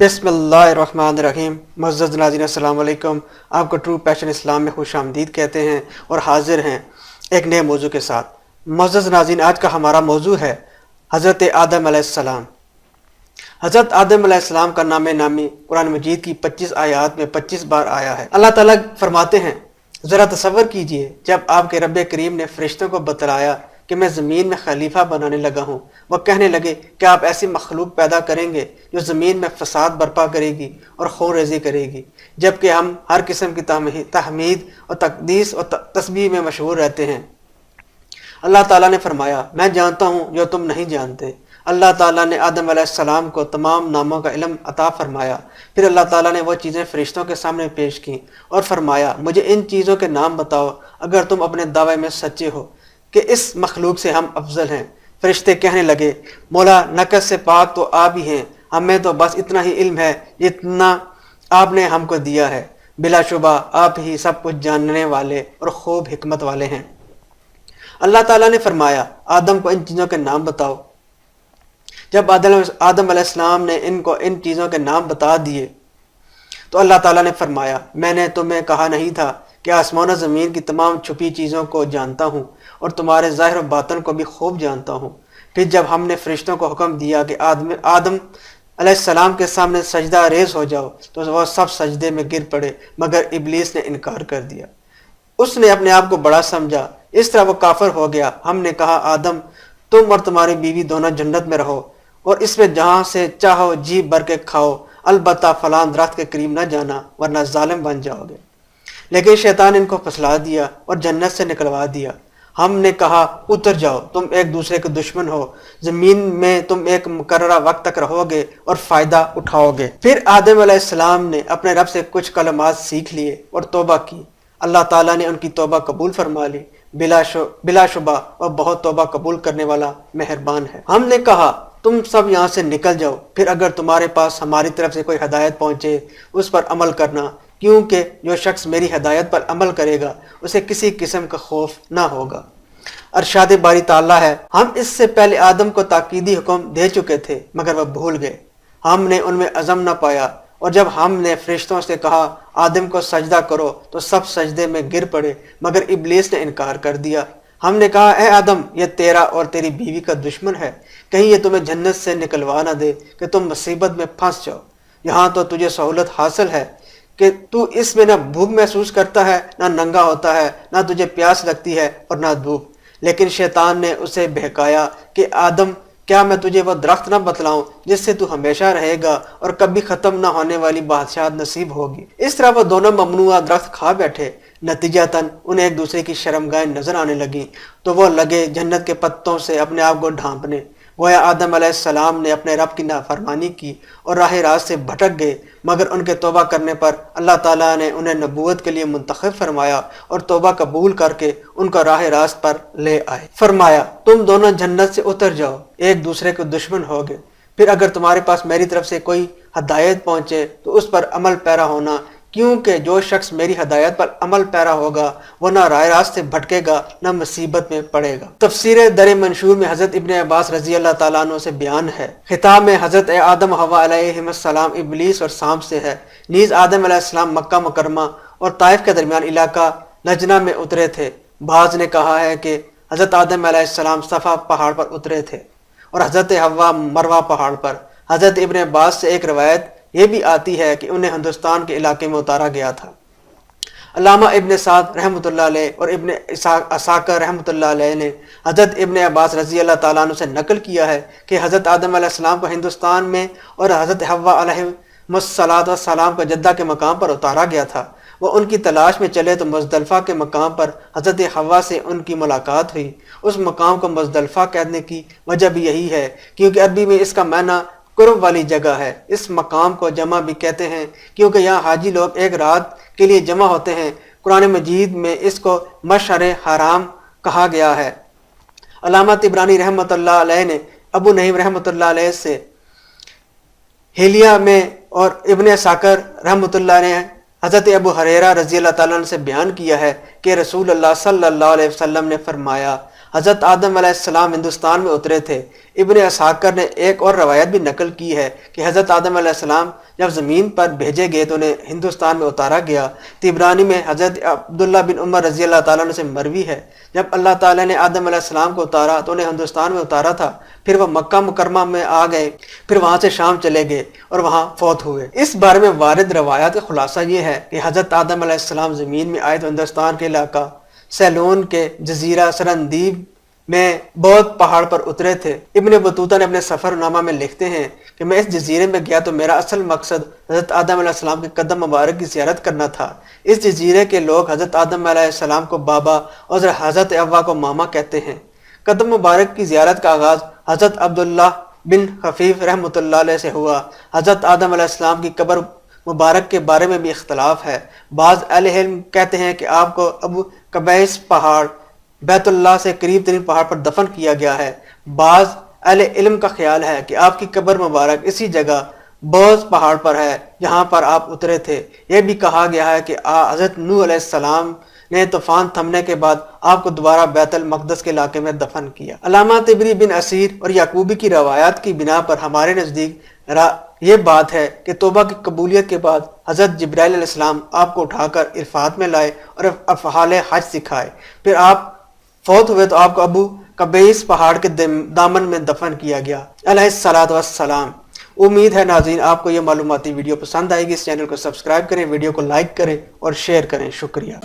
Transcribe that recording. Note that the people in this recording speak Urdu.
بسم اللہ الرحمن الرحیم۔ معزز ناظرین السلام علیکم۔ آپ کو ٹرو پیشن اسلام میں خوش آمدید کہتے ہیں اور حاضر ہیں ایک نئے موضوع کے ساتھ۔ معزز ناظرین، آج کا ہمارا موضوع ہے حضرت آدم علیہ السلام۔ حضرت آدم علیہ السلام کا نام نامی قرآن مجید کی 25 آیات میں 25 بار آیا ہے۔ اللہ تعالیٰ فرماتے ہیں، ذرا تصور کیجئے جب آپ کے رب کریم نے فرشتوں کو بتلایا کہ میں زمین میں خلیفہ بنانے لگا ہوں، وہ کہنے لگے کہ آپ ایسی مخلوق پیدا کریں گے جو زمین میں فساد برپا کرے گی اور خون ریزی کرے گی، جبکہ ہم ہر قسم کی تحمید اور تقدیس اور تسبیح میں مشہور رہتے ہیں۔ اللہ تعالیٰ نے فرمایا، میں جانتا ہوں جو تم نہیں جانتے۔ اللہ تعالیٰ نے آدم علیہ السلام کو تمام ناموں کا علم عطا فرمایا۔ پھر اللہ تعالیٰ نے وہ چیزیں فرشتوں کے سامنے پیش کیں اور فرمایا، مجھے ان چیزوں کے نام بتاؤ اگر تم اپنے دعوے میں سچے ہو کہ اس مخلوق سے ہم افضل ہیں۔ فرشتے کہنے لگے، مولا نقص سے پاک تو آپ ہی ہیں، ہمیں تو بس اتنا ہی علم ہے جتنا آپ نے ہم کو دیا ہے، بلا شبہ آپ ہی سب کچھ جاننے والے اور خوب حکمت والے ہیں۔ اللہ تعالیٰ نے فرمایا، آدم کو ان چیزوں کے نام بتاؤ۔ جب آدم علیہ السلام نے ان کو ان چیزوں کے نام بتا دیے تو اللہ تعالیٰ نے فرمایا، میں نے تمہیں کہا نہیں تھا کہ آسمان و زمین کی تمام چھپی چیزوں کو جانتا ہوں اور تمہارے ظاہر و باطن کو بھی خوب جانتا ہوں۔ پھر جب ہم نے فرشتوں کو حکم دیا کہ آدم علیہ السلام کے سامنے سجدہ ریز ہو جاؤ تو وہ سب سجدے میں گر پڑے مگر ابلیس نے انکار کر دیا۔ اس نے اپنے آپ کو بڑا سمجھا، اس طرح وہ کافر ہو گیا۔ ہم نے کہا، آدم تم اور تمہاری بیوی دونوں جنت میں رہو اور اس میں جہاں سے چاہو جی بھر کے کھاؤ، البتہ فلاں درخت کے قریب نہ جانا ورنہ ظالم بن جاؤ گے۔ لیکن شیطان ان کو پھسلا دیا اور جنت سے نکلوا دیا۔ ہم نے کہا، اتر جاؤ، تم ایک دوسرے کے دشمن ہو، زمین میں تم ایک مقررہ وقت تک رہو گے اور فائدہ اٹھاؤ گے۔ پھر آدم علیہ السلام نے اپنے رب سے کچھ کلمات سیکھ لیے اور توبہ کی۔ اللہ تعالیٰ نے ان کی توبہ قبول فرما لی۔ بلا شبہ وہ بہت توبہ قبول کرنے والا مہربان ہے۔ ہم نے کہا، تم سب یہاں سے نکل جاؤ، پھر اگر تمہارے پاس ہماری طرف سے کوئی ہدایت پہنچے اس پر عمل کرنا، کیونکہ جو شخص میری ہدایت پر عمل کرے گا اسے کسی قسم کا خوف نہ ہوگا۔ ارشاد باری تعالیٰ ہے، ہم اس سے پہلے آدم کو تاکیدی حکم دے چکے تھے مگر وہ بھول گئے، ہم نے ان میں عزم نہ پایا، اور جب ہم نے فرشتوں سے کہا آدم کو سجدہ کرو تو سب سجدے میں گر پڑے مگر ابلیس نے انکار کر دیا۔ ہم نے کہا، اے آدم یہ تیرا اور تیری بیوی کا دشمن ہے، کہیں یہ تمہیں جنت سے نکلوا نہ دے کہ تم مصیبت میں پھنس جاؤ۔ یہاں تو تجھے سہولت حاصل ہے کہ تو اس میں نہ بھوک محسوس کرتا ہے، نہ ننگا ہوتا ہے، نہ تجھے پیاس لگتی ہے اور نہ بھوک۔ لیکن شیطان نے اسے بہکایا کہ آدم کیا میں تجھے وہ درخت نہ بتلاؤں جس سے تو ہمیشہ رہے گا اور کبھی ختم نہ ہونے والی بادشاہت نصیب ہوگی۔ اس طرح وہ دونوں ممنوعہ درخت کھا بیٹھے۔ نتیجتاً انہیں ایک دوسرے کی شرمگاہیں نظر آنے لگیں تو وہ لگے جنت کے پتوں سے اپنے آپ کو ڈھانپنے۔ گویا آدم علیہ السلام نے اپنے رب کی نافرمانی کی اور راہ راست سے بھٹک گئے، مگر ان کے توبہ کرنے پر اللہ تعالیٰ نے انہیں نبوت کے لیے منتخب فرمایا اور توبہ قبول کر کے ان کو راہ راست پر لے آئے۔ فرمایا، تم دونوں جنت سے اتر جاؤ، ایک دوسرے کے دشمن ہوگے، پھر اگر تمہارے پاس میری طرف سے کوئی ہدایت پہنچے تو اس پر عمل پیرا ہونا، کیونکہ جو شخص میری ہدایت پر عمل پیرا ہوگا وہ نہ راہ راست سے بھٹکے گا نہ مصیبت میں پڑے گا۔ تفسیر در منشور میں حضرت ابن عباس رضی اللہ تعالیٰ عنہ سے بیان ہے، خطاب میں حضرت آدم و حوا علیہم السلام ابلیس اور سانپ سے ہے۔ نیز آدم علیہ السلام مکہ مکرمہ اور طائف کے درمیان علاقہ نجنہ میں اترے تھے۔ بعض نے کہا ہے کہ حضرت آدم علیہ السلام صفا پہاڑ پر اترے تھے اور حضرت حوا مروہ پہاڑ پر۔ حضرت ابن عباس سے ایک روایت یہ بھی آتی ہے کہ انہیں ہندوستان کے علاقے میں اتارا گیا تھا۔ علامہ ابن سعد رحمۃ اللہ علیہ اور ابن اساکر رحمۃ اللہ علیہ نے حضرت ابن عباس رضی اللہ تعالیٰ عنہ سے نقل کیا ہے کہ حضرت آدم علیہ السلام کو ہندوستان میں اور حضرت حوا علیہ السلام کو جدہ کے مقام پر اتارا گیا تھا۔ وہ ان کی تلاش میں چلے تو مزدلفہ کے مقام پر حضرت حوا سے ان کی ملاقات ہوئی۔ اس مقام کو مزدلفہ کہنے کی وجہ بھی یہی ہے کیونکہ عربی میں اس کا معنی قرب والی جگہ ہے۔ اس مقام کو جمع بھی کہتے ہیں کیونکہ یہاں حاجی لوگ ایک رات کے لیے جمع ہوتے ہیں۔ قرآن مجید میں اس کو مشعر حرام کہا گیا ہے۔ علامہ طبرانی رحمۃ اللہ علیہ نے ابو نعیم رحمۃ اللہ علیہ سے ہلیہ میں اور ابن ساکر رحمۃ اللہ نے حضرت ابو ہریرہ رضی اللہ تعالیٰ عنہ سے بیان کیا ہے کہ رسول اللہ صلی اللہ علیہ وسلم نے فرمایا، حضرت آدم علیہ السلام ہندوستان میں اترے تھے۔ ابن اسحاق نے ایک اور روایت بھی نقل کی ہے کہ حضرت آدم علیہ السلام جب زمین پر بھیجے گئے تو انہیں ہندوستان میں اتارا گیا۔ طبرانی میں حضرت عبداللہ بن عمر رضی اللہ تعالیٰ عنہ سے مروی ہے، جب اللہ تعالیٰ نے آدم علیہ السلام کو اتارا تو انہیں ہندوستان میں اتارا تھا، پھر وہ مکہ مکرمہ میں آ گئے، پھر وہاں سے شام چلے گئے اور وہاں فوت ہوئے۔ اس بارے میں وارد روایات کا خلاصہ یہ ہے کہ حضرت آدم علیہ السلام زمین میں آئے تو ہندوستان کے علاقہ سیلون کے جزیرہ سرندیب میں بہت پہاڑ پر اترے تھے۔ ابن بطوطہ نے اپنے سفر نامہ میں لکھتے ہیں کہ میں اس جزیرے میں گیا تو میرا اصل مقصد حضرت آدم علیہ السلام کے قدم مبارک کی زیارت کرنا تھا۔ اس جزیرے کے لوگ حضرت آدم علیہ السلام کو بابا اور حضرت حوا کو ماما کہتے ہیں۔ قدم مبارک کی زیارت کا آغاز حضرت عبداللہ بن خفیف رحمۃ اللہ علیہ سے ہوا۔ حضرت آدم علیہ السلام کی قبر مبارک کے بارے میں بھی اختلاف ہے۔ بعض اہل علم کہتے ہیں کہ آپ کو ابو قبیس پہاڑ بیت اللہ سے قریب ترین پہاڑ پر دفن کیا گیا ہے۔ بعض اہل علم کا خیال ہے کہ آپ کی قبر مبارک اسی جگہ بوز پہاڑ پر ہے جہاں پر آپ اترے تھے۔ یہ بھی کہا گیا ہے کہ حضرت نوح علیہ السلام نے طوفان تھمنے کے بعد آپ کو دوبارہ بیت المقدس کے علاقے میں دفن کیا۔ علامہ طبری بن اسیر اور یعقوبی کی روایات کی بنا پر ہمارے نزدیک یہ بات ہے کہ توبہ کی قبولیت کے بعد حضرت جبرائیل علیہ السلام آپ کو اٹھا کر عرفات میں لائے اور افعال حج سکھائے۔ پھر آپ فوت ہوئے تو آپ کو ابو قبیس پہاڑ کے دامن میں دفن کیا گیا علیہ الصلوۃ والسلام۔ امید ہے ناظرین آپ کو یہ معلوماتی ویڈیو پسند آئے گی۔ اس چینل کو سبسکرائب کریں، ویڈیو کو لائک کریں اور شیئر کریں۔ شکریہ۔